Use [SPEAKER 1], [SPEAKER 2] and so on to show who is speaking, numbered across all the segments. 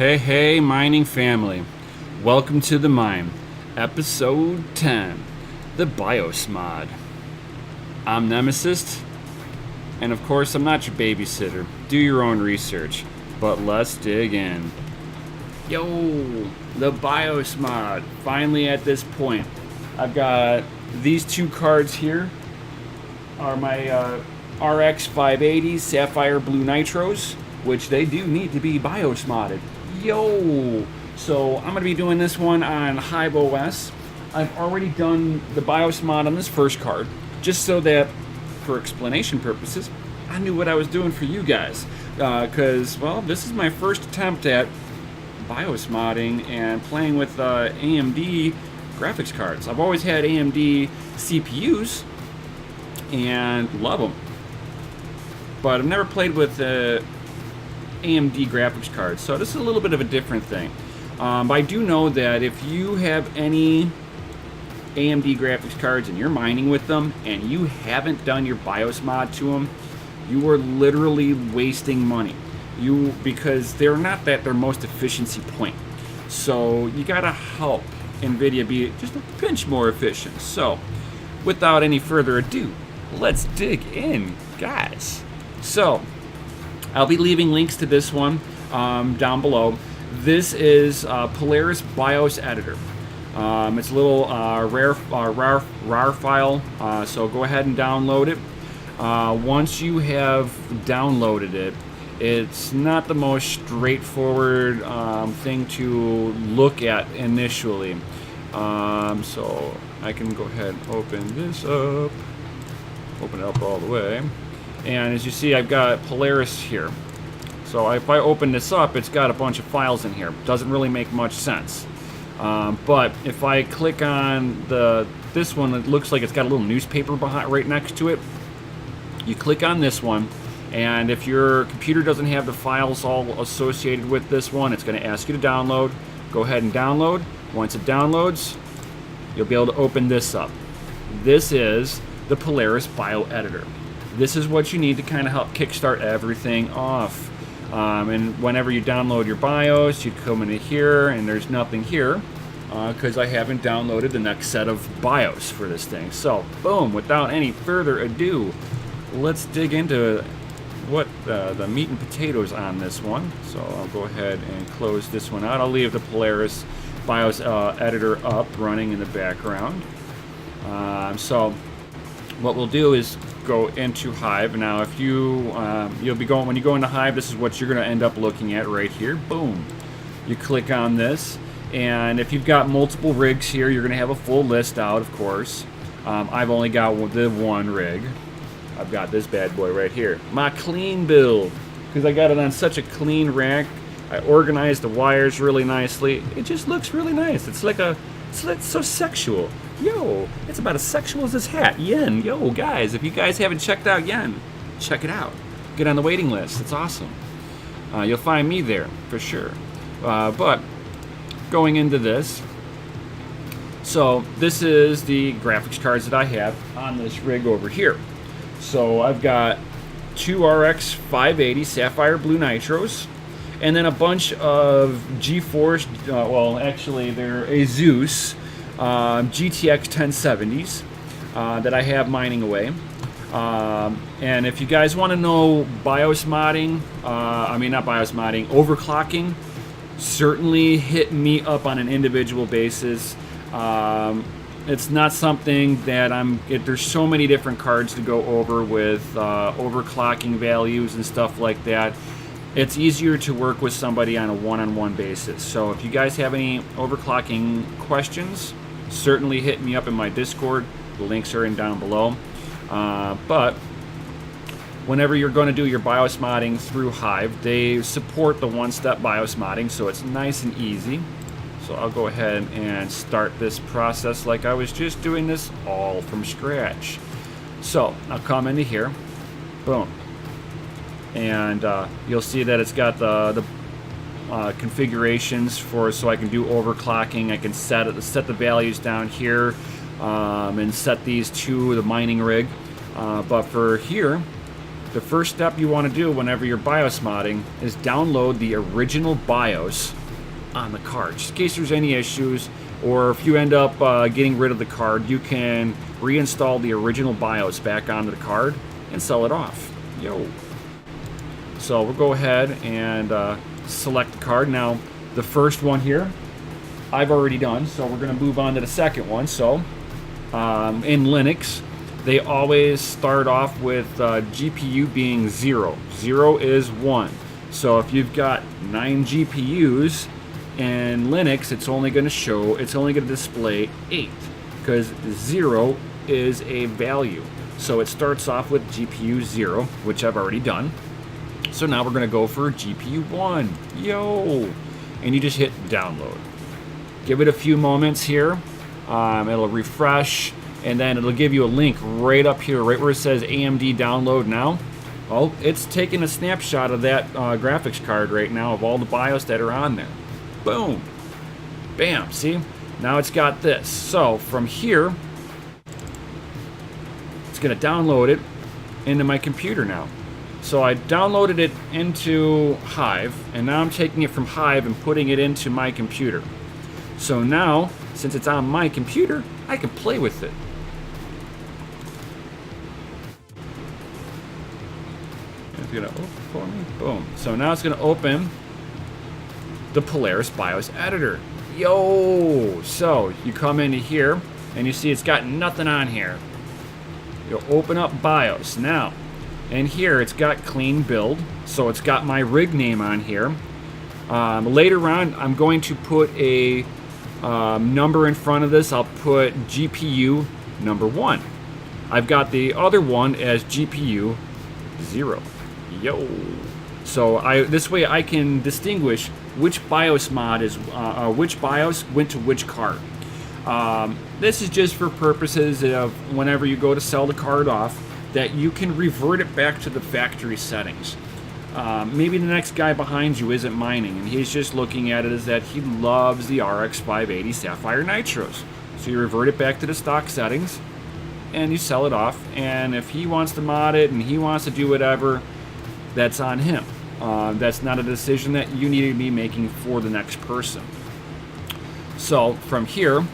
[SPEAKER 1] Hey, mining family. Welcome to the mine, episode 10, the BIOS mod. I'm Nemesis, and of course, I'm not your babysitter. Do your own research, but let's dig in. Yo, the BIOS mod. Finally at this point. I've got these two cards here are my RX 580 Sapphire Blue Nitros, which they do need to be BIOS modded. Yo! So I'm going to be doing this one on HiveOS. I've already done the BIOS mod on this first card, just so that, for explanation purposes, I knew what I was doing for you guys. Because, well, this is my first attempt at BIOS modding and playing with AMD graphics cards. I've always had AMD CPUs and love them, but I've never played with AMD graphics cards, so this is a little bit of a different thing. I do know that if you have any AMD graphics cards and you're mining with them and you haven't done your BIOS mod to them, you are literally wasting money. Because they're not at their most efficiency point. So you gotta help NVIDIA be just a pinch more efficient. So without any further ado, let's dig in, guys. So I'll be leaving links to this one down below. This is Polaris BIOS Editor. It's a little rare file, so go ahead and download it. Once you have downloaded it, it's not the most straightforward thing to look at initially. So I can go ahead and open this up. Open it up all the way. And as you see, I've got Polaris here. So if I open this up, it's got a bunch of files in here. Doesn't really make much sense. But if I click on this one, it looks like it's got a little newspaper behind, right next to it. You click on this one, and if your computer doesn't have the files all associated with this one, it's going to ask you to download. Go ahead and download. Once it downloads, you'll be able to open this up. This is the Polaris BIOS Editor. This is what you need to kind of help kickstart everything off. And whenever you download your BIOS, you come into here, and there's nothing here because I haven't downloaded the next set of BIOS for this thing. So, boom, without any further ado, let's dig into what the meat and potatoes on this one. So I'll go ahead and close this one out. I'll leave the Polaris BIOS editor up, running in the background. So what we'll do is go into Hive. Now, if you'll be going, when you go into Hive, this is what you're going to end up looking at right here. Boom. You click on this, and if you've got multiple rigs here, you're going to have a full list out, of course. I've only got the one rig. I've got this bad boy right here. My clean build, because I got it on such a clean rack. I organized the wires really nicely. It just looks really nice. It's so sexual. Yo, it's about as sexual as this hat. Yen, yo, guys, if you guys haven't checked out Yen, check it out. Get on the waiting list. It's awesome. You'll find me there, for sure. But going into this, so this is the graphics cards that I have on this rig over here. So I've got two RX 580 Sapphire Blue Nitros, and then a bunch of GeForce, well, actually they're Asus GTX 1070s that I have mining away. And if you guys want to know BIOS modding, not BIOS modding, overclocking, certainly hit me up on an individual basis. It's not something that there's so many different cards to go over with overclocking values and stuff like that. It's easier to work with somebody on a one-on-one basis. So if you guys have any overclocking questions, certainly hit me up in my Discord. The links are down below. But whenever you're going to do your BIOS modding through Hive, they support the one-step BIOS modding, so it's nice and easy. So I'll go ahead and start this process like I was just doing this all from scratch. So I'll come into here, boom, and you'll see that it's got the configurations so I can do overclocking. I can set the values down here and set these to the mining rig. But for here, the first step you want to do whenever you're BIOS modding is download the original BIOS on the card, just in case there's any issues, or if you end up getting rid of the card, you can reinstall the original BIOS back onto the card and sell it off. Yo. So we'll go ahead and select the card. Now, the first one here, I've already done, so we're going to move on to the second one. So, in Linux, they always start off with GPU being 0. 0 is 1. So if you've got 9 GPUs in Linux, it's only going to display 8, because 0 is a value. So it starts off with GPU 0, which I've already done. So now we're going to go for GPU 1. Yo! And you just hit download. Give it a few moments here. It'll refresh, and then it'll give you a link right up here, right where it says AMD download now. Well, it's taking a snapshot of that graphics card right now of all the BIOS that are on there. Boom. Bam. See? Now it's got this. So from here, it's going to download it into my computer now. So I downloaded it into Hive, and now I'm taking it from Hive and putting it into my computer. So now, since it's on my computer, I can play with it. It's going to open for me. Boom. So now it's going to open the Polaris BIOS editor. Yo! So you come into here, and you see it's got nothing on here. You'll open up BIOS. Now, and here it's got clean build, so it's got my rig name on here. Later on, I'm going to put a number in front of this. I'll put GPU number 1. I've got the other one as GPU 0. Yo. So this way I can distinguish which BIOS mod is which BIOS went to which card. This is just for purposes of whenever you go to sell the card off, that you can revert it back to the factory settings. Maybe the next guy behind you isn't mining, and he's just looking at it as that he loves the RX 580 Sapphire Nitros. So you revert it back to the stock settings, and you sell it off. And if he wants to mod it and he wants to do whatever, that's on him. That's not a decision that you need to be making for the next person. So from here,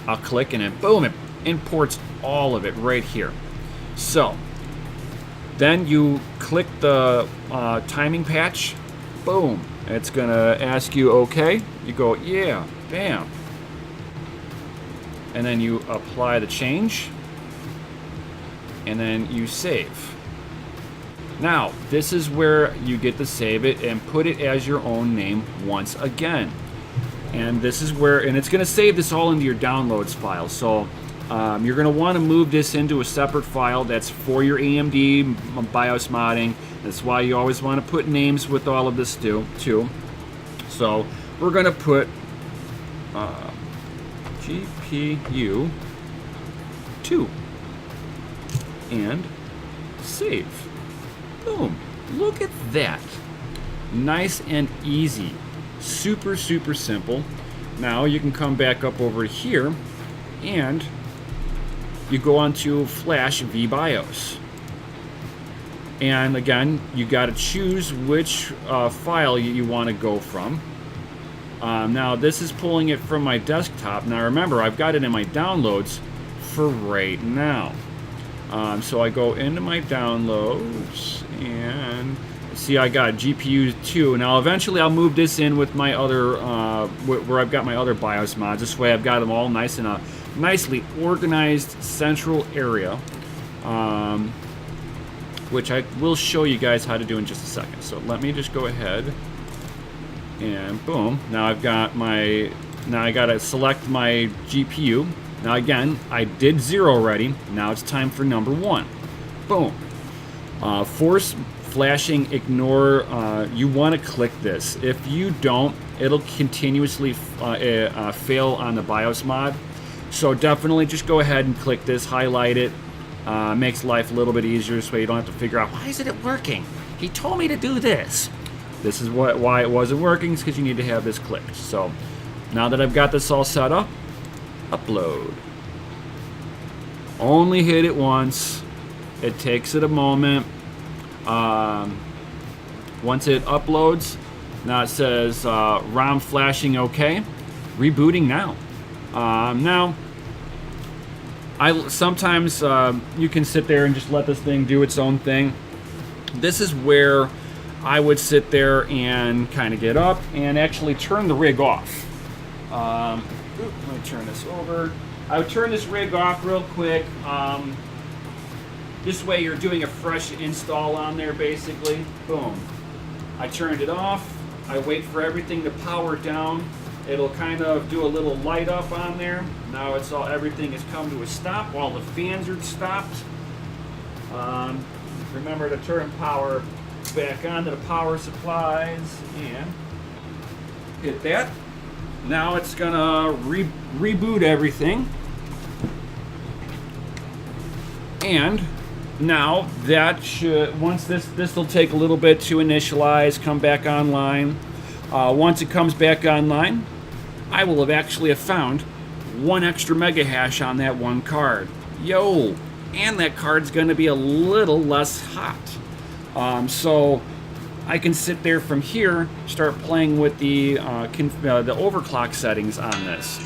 [SPEAKER 1] I'll click, and it, boom, it imports all of it right here. So then you click the timing patch, boom, it's gonna ask you okay, you go yeah, bam, and then you apply the change, and then you save. Now this is where you get to save it and put it as your own name once again, and this is where, and it's gonna save this all into your downloads file. So you're going to want to move this into a separate file that's for your AMD BIOS modding. That's why you always want to put names with all of this too. So we're going to put GPU 2 and save. Boom. Look at that. Nice and easy. Super, super simple. Now you can come back up over here and you go onto Flash vBIOS. And again, you got to choose which file you want to go from. Now this is pulling it from my desktop. Now remember, I've got it in my downloads for right now. So I go into my downloads and see I got GPU 2. Now eventually I'll move this in with my other, where I've got my other BIOS mods. This way I've got them all nice in a nicely organized central area, which I will show you guys how to do in just a second. So let me just go ahead and boom. Now I've got my, now I gotta select my GPU. Now again, I did 0 already. Now it's time for number 1. Boom. Force flashing, ignore, you want to click this. If you don't, it'll continuously fail on the BIOS mod. So definitely just go ahead and click this, highlight it. Makes life a little bit easier so you don't have to figure out, why isn't it working? He told me to do this. This is why it wasn't working, is because you need to have this clicked. So now that I've got this all set up, upload. Only hit it once. It takes it a moment. Once it uploads, now it says ROM flashing okay, rebooting now. Now, sometimes you can sit there and just let this thing do its own thing. This is where I would sit there and kind of get up and actually turn the rig off. Let me turn this over. I would turn this rig off real quick. This way you're doing a fresh install on there basically. Boom. I turned it off. I wait for everything to power down. It'll kind of do a little light up on there. Now everything has come to a stop while the fans are stopped. Remember to turn power back on to the power supplies and hit that. Now it's gonna reboot everything. And now that should, once this will take a little bit to initialize, come back online. Once it comes back online, I will have found 1 extra mega hash on that one card. Yo, and that card's gonna be a little less hot. So I can sit there from here, start playing with the overclock settings on this.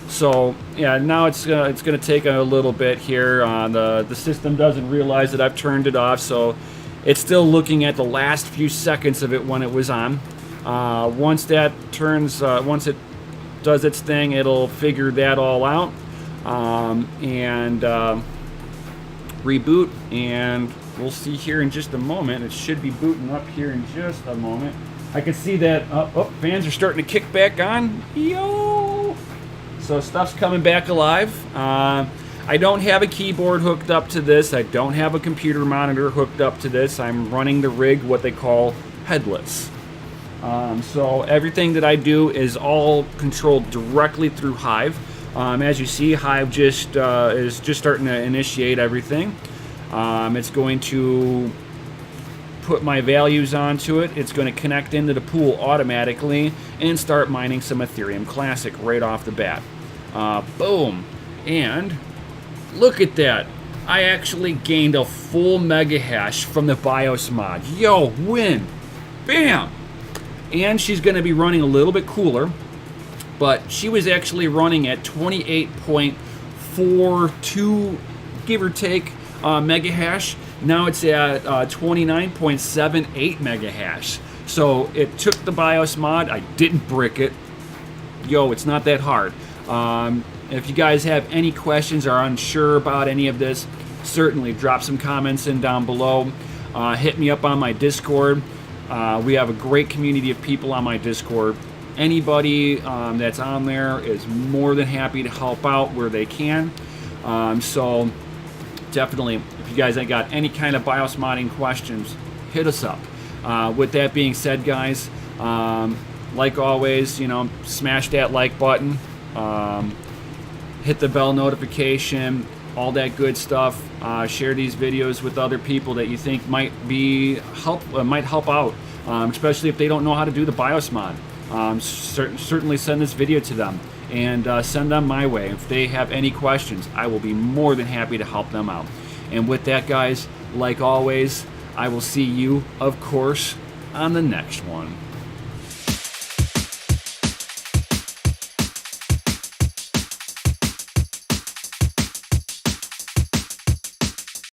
[SPEAKER 1] So yeah, now it's gonna take a little bit here. The system doesn't realize that I've turned it off, so it's still looking at the last few seconds of it when it was on. Once it does its thing, it'll figure that all out and reboot, and we'll see here in just a moment. It should be booting up here in just a moment. I can see that fans are starting to kick back on. Yo! So stuff's coming back alive. I don't have a keyboard hooked up to this. I don't have a computer monitor hooked up to this. I'm running the rig what they call headless. So everything that I do is all controlled directly through Hive. As you see, Hive is just starting to initiate everything. It's going to put my values onto it. It's going to connect into the pool automatically and start mining some Ethereum Classic right off the bat. Boom. And look at that. I actually gained a full mega hash from the BIOS mod. Yo, win. Bam. And she's going to be running a little bit cooler, but she was actually running at 28.42, give or take, mega hash. Now it's at 29.78 mega hash. So it took the BIOS mod. I didn't brick it. Yo, it's not that hard. If you guys have any questions or are unsure about any of this, certainly drop some comments in down below. Hit me up on my Discord. We have a great community of people on my Discord. Anybody that's on there is more than happy to help out where they can. So definitely, if you guys ain't got any kind of BIOS modding questions, hit us up. With that being said, guys, like always, smash that like button, hit the bell notification, all that good stuff. Share these videos with other people that you think might help out, especially if they don't know how to do the BIOS mod. Certainly send this video to them and send them my way. If they have any questions, I will be more than happy to help them out. And with that, guys, like always, I will see you, of course, on the next one.